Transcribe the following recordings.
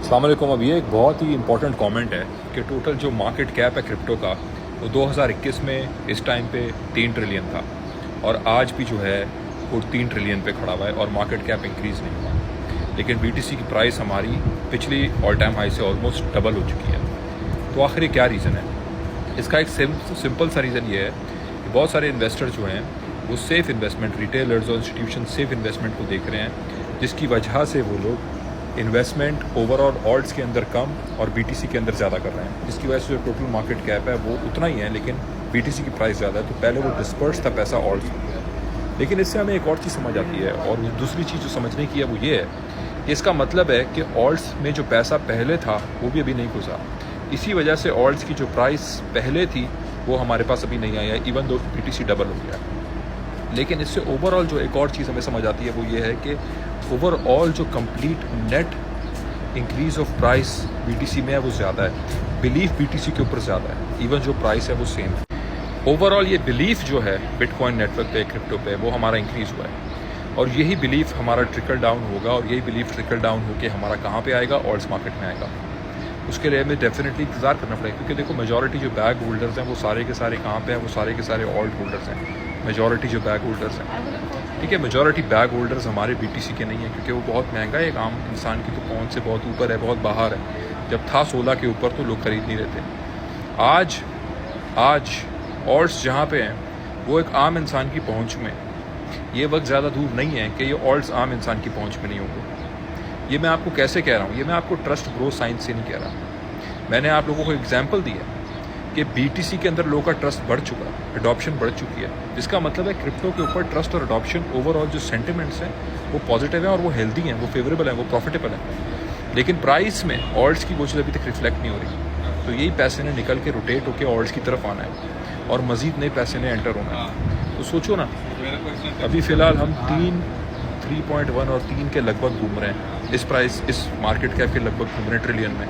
अस्सलाम वालेकुम। अब ये एक बहुत ही इंपॉर्टेंट कमेंट है कि टोटल जो मार्केट कैप है क्रिप्टो का वो 2021 में इस टाइम पे 3 ट्रिलियन था और आज भी जो है वो 3 ट्रिलियन पे खड़ा हुआ है और मार्केट कैप इंक्रीज़ नहीं हुआ। लेकिन बीटीसी की प्राइस हमारी पिछली ऑल टाइम हाई से ऑलमोस्ट डबल हो चुकी है। तो आखिर ये क्या रीज़न है? इसका एक सिंपल सा रीज़न ये है कि बहुत सारे इन्वेस्टर जो हैं वो सेफ़ इन्वेस्टमेंट, रिटेलर्स और इंस्टीट्यूशन सेफ़ इन्वेस्टमेंट को देख रहे हैं, जिसकी वजह से वो लोग इन्वेस्टमेंट ओवरऑल ऑल्ट्स के अंदर कम और बीटीसी के अंदर ज़्यादा कर रहे हैं। इसकी वजह से जो टोटल मार्केट कैप है वो उतना ही है, लेकिन बीटीसी की प्राइस ज़्यादा है। तो पहले वो डिस्पर्स था पैसा ऑल्ट्स में, लेकिन इससे हमें एक और चीज़ समझ आती है, और दूसरी चीज़ जो समझने की है वो ये है कि इसका मतलब है कि ऑल्ट्स में जो पैसा पहले था वो भी अभी नहीं घुसा। इसी वजह से ऑल्ट्स की जो प्राइस पहले थी वो हमारे पास अभी नहीं आई है, इवन दो बीटीसी डबल हो गया है। लेकिन इससे ओवरऑल जो एक और चीज़ हमें समझ आती है वो ये है कि ओवरऑल जो complete net increase of price BTC में है वो ज़्यादा है, बिलीफ बीटीसी के ऊपर ज़्यादा है, इवन जो प्राइस है वो सेम है। ओवरऑल ये बिलीफ जो है बिटकॉइन नेटवर्क पे, क्रिप्टो पे, वो हमारा इंक्रीज़ हुआ है और यही बिलीफ हमारा ट्रिकल डाउन होगा और यही बिलीफ ट्रिकल डाउन होकर हमारा कहाँ पे आएगा? ऑल्ट्स मार्केट में आएगा। उसके लिए हमें डेफिनेटली इंतज़ार करना पड़ेगा, क्योंकि देखो मेजॉरिटी जो बैग होल्डर्स हैं वो सारे के सारे कहाँ पे हैं? वो सारे के सारे ऑल्ट होल्डर्स हैं। मेजॉरिटी जो बैग होल्डर्स हैं, ठीक है, मेजॉरिटी बैग होल्डर्स हमारे बीटीसी के नहीं हैं, क्योंकि वो बहुत महंगा है, एक आम इंसान की तो पहुंच से बहुत ऊपर है, बहुत बाहर है। जब था 16 के ऊपर तो लोग खरीद नहीं रहे थे। आज ऑल्ट्स जहाँ पे हैं वो एक आम इंसान की पहुंच में। ये वक्त ज़्यादा दूर नहीं है कि ये ऑल्ट्स आम इंसान की पहुंच में नहीं होंगे। ये मैं आपको कैसे कह रहा हूँ? ये मैं आपको ट्रस्ट ग्रो साइंस से नहीं कह रहा। मैंने आप लोगों को एग्जाम्पल दिया कि बीटीसी के अंदर लोगों का ट्रस्ट बढ़ चुका है, अडॉप्शन बढ़ चुकी है, जिसका मतलब है क्रिप्टो के ऊपर ट्रस्ट और अडॉप्शन, ओवरऑल जो सेंटिमेंट्स हैं वो पॉजिटिव हैं और वो हेल्दी हैं, वो फेवरेबल हैं, वो प्रॉफिटेबल हैं। लेकिन प्राइस में ऑल्ट्स की वो चीज़ अभी तक रिफ्लेक्ट नहीं हो रही। तो यही पैसे ने निकल के रोटेट होकर ऑल्ट्स की तरफ आना है और मज़ीद नए पैसे ने एंटर होना है। तो सोचो ना, अभी फ़िलहाल हम 3.1 और 3 के लगभग घूम रहे हैं, इस मार्केट कैप के लगभग घूम रहे हैं ट्रिलियन में।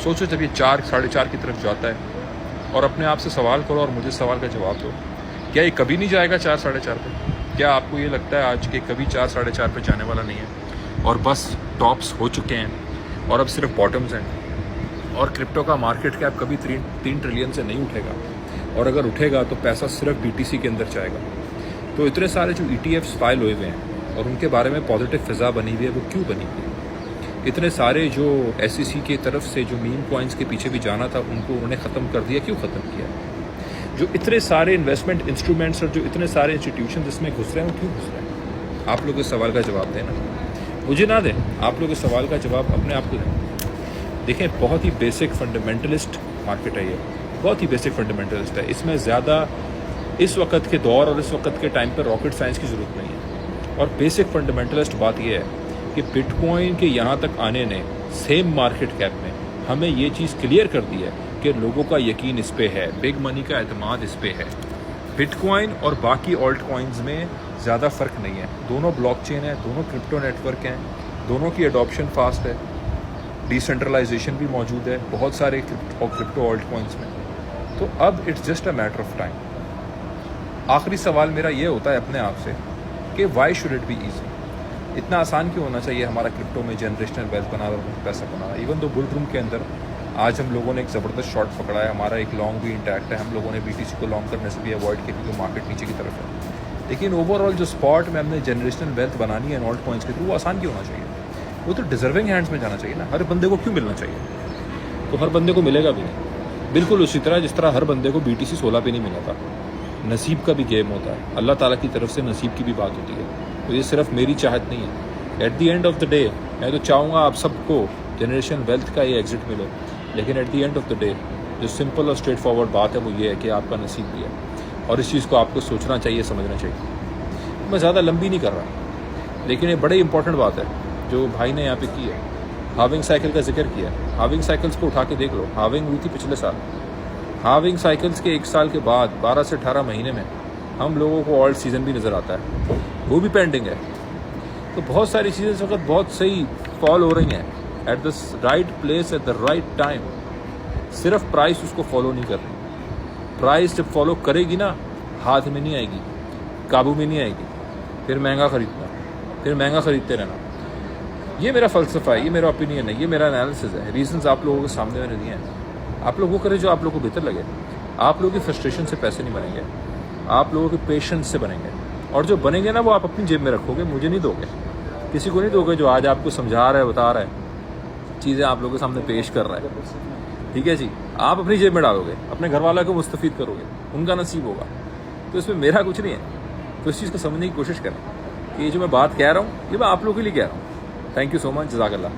सोचो जब ये 4, 4.5 की तरफ जाता है, और अपने आप से सवाल करो और मुझे सवाल का जवाब दो, क्या ये कभी नहीं जाएगा 4, 4.5 पे? क्या आपको ये लगता है आज के कभी 4, 4.5 पे जाने वाला नहीं है और बस टॉप्स हो चुके हैं और अब सिर्फ बॉटम्स हैं? और क्रिप्टो का मार्केट कैप कभी 3 ट्रिलियन से नहीं उठेगा, और अगर उठेगा तो पैसा सिर्फ बीटीसी के अंदर जाएगा। तो इतने सारे जो ETFs फाइल हुए हुए हैं और उनके बारे में पॉजिटिव फिज़ा बनी हुई है, वो क्यों बनी हुई है? इतने सारे जो SEC की तरफ से जो मीम कॉइन्स के पीछे भी जाना था उनको उन्होंने ख़त्म कर दिया, क्यों ख़त्म किया? जो इतने सारे इन्वेस्टमेंट इंस्ट्रूमेंट्स और जो इतने सारे इंस्टीट्यूशन इसमें घुस रहे हैं वो क्यों घुस रहे हैं? आप लोग इस सवाल का जवाब देना, मुझे ना दें, आप लोग इस सवाल का जवाब अपने आप को दें। देखें, बहुत ही बेसिक फंडामेंटलिस्ट मार्केट है ये, बहुत ही बेसिक फंडामेंटलिस्ट है। इसमें ज़्यादा इस वक्त के दौर और इस वक्त के टाइम पर रॉकेट साइंस की ज़रूरत नहीं है। और बेसिक फंडामेंटलिस्ट बात यह है कि बिटकॉइन के यहाँ तक आने ने सेम मार्केट कैप में हमें ये चीज़ क्लियर कर दी है कि लोगों का यकीन इस पे है, बिग मनी का एतमाद इस पे है। बिटकॉइन और बाकी ऑल्ट कॉइन्स में ज़्यादा फ़र्क नहीं है, दोनों ब्लॉकचेन है, दोनों क्रिप्टो नेटवर्क हैं, दोनों की अडॉप्शन फास्ट है, डिसेंट्रलाइजेशन भी मौजूद है बहुत सारे क्रिप्टो ऑल्ट कॉइन्स में। तो अब it's just a matter of time. आखिरी सवाल मेरा ये होता है अपने आप से कि why should it be easy? इतना आसान क्यों होना चाहिए हमारा क्रिप्टो में जनरेशनल वेल्थ बनाना और पैसा बनाना? इवन दो बुल रूम के अंदर आज हम लोगों ने एक ज़बरदस्त शॉट पकड़ा है, हमारा एक लॉन्ग भी इंटैक्ट है, हम लोगों ने बीटीसी को लॉन्ग करने से भी अवॉइड किया क्योंकि मार्केट नीचे की तरफ है। लेकिन ओवरऑल जो स्पॉट में हमने जनरेशनल वेल्थ बनानी है ऑल्ट कॉइन्स के थ्रू, वो आसान क्यों होना चाहिए? वो तो डिजर्विंग हैंड्स में जाना चाहिए ना। हर बंदे को क्यों मिलना चाहिए? तो हर बंदे को मिलेगा भी नहीं, बिल्कुल उसी तरह जिस तरह हर बंदे को BTC 16 पे नहीं मिला था। नसीब का भी गेम होता है, अल्लाह ताला की तरफ से नसीब की भी बात होती है। तो ये सिर्फ मेरी चाहत नहीं है। At the end of the day मैं तो चाहूँगा आप सबको जनरेशन वेल्थ का ये एग्जिट मिले, लेकिन at the end of the day जो सिंपल और स्ट्रेट फॉरवर्ड बात है वो ये है कि आपका नसीब भी है, और इस चीज़ को आपको सोचना चाहिए, समझना चाहिए। मैं ज़्यादा लंबी नहीं कर रहा, लेकिन ये बड़ी इंपॉर्टेंट बात है जो भाई ने यहाँ पे की है। हाविंग साइकिल का जिक्र किया, हाविंग साइकिल्स को उठा के देख लो। हाविंग हुई थी पिछले साल, हाविंग साइकिल्स के 1 साल के बाद 12 से 18 महीने में हम लोगों को ऑल्ट सीज़न भी नज़र आता है, वो भी पेंडिंग है। तो बहुत सारी चीज़ें इस वक्त बहुत सही फॉल हो रही हैं at the right place at the right time. सिर्फ प्राइस उसको फॉलो नहीं कर रही। प्राइस जब फॉलो करेगी ना, हाथ में नहीं आएगी, काबू में नहीं आएगी, फिर महंगा खरीदना, फिर महंगा ख़रीदते रहना। ये मेरा फ़लसफ़ा है, ये मेरा ओपिनियन है, ये मेरा एनालिसिस है। रीजंस आप लोगों के सामने मैंने दिए हैं। आप लोग वो करें जो आप लोगों को बेहतर लगे। आप लोगों की फ्रस्ट्रेशन से पैसे नहीं बनेंगे, आप लोगों के पेशेंस से बनेंगे। और जो बनेंगे ना वो आप अपनी जेब में रखोगे, मुझे नहीं दोगे, किसी को नहीं दोगे जो आज आपको समझा रहा है, बता रहा है, चीज़ें आप लोगों के सामने पेश कर रहा है। ठीक है जी, आप अपनी जेब में डालोगे, अपने घर वालों को मुस्तफ़ीद करोगे, उनका नसीब होगा। तो इसमें मेरा कुछ नहीं है। तो इस चीज़ को समझने की कोशिश करें कि ये जो मैं बात कह रहा हूँ ये मैं आप लोगों के लिए कह रहा हूँ। थैंक यू सो मच, जज़ाकल्लाह।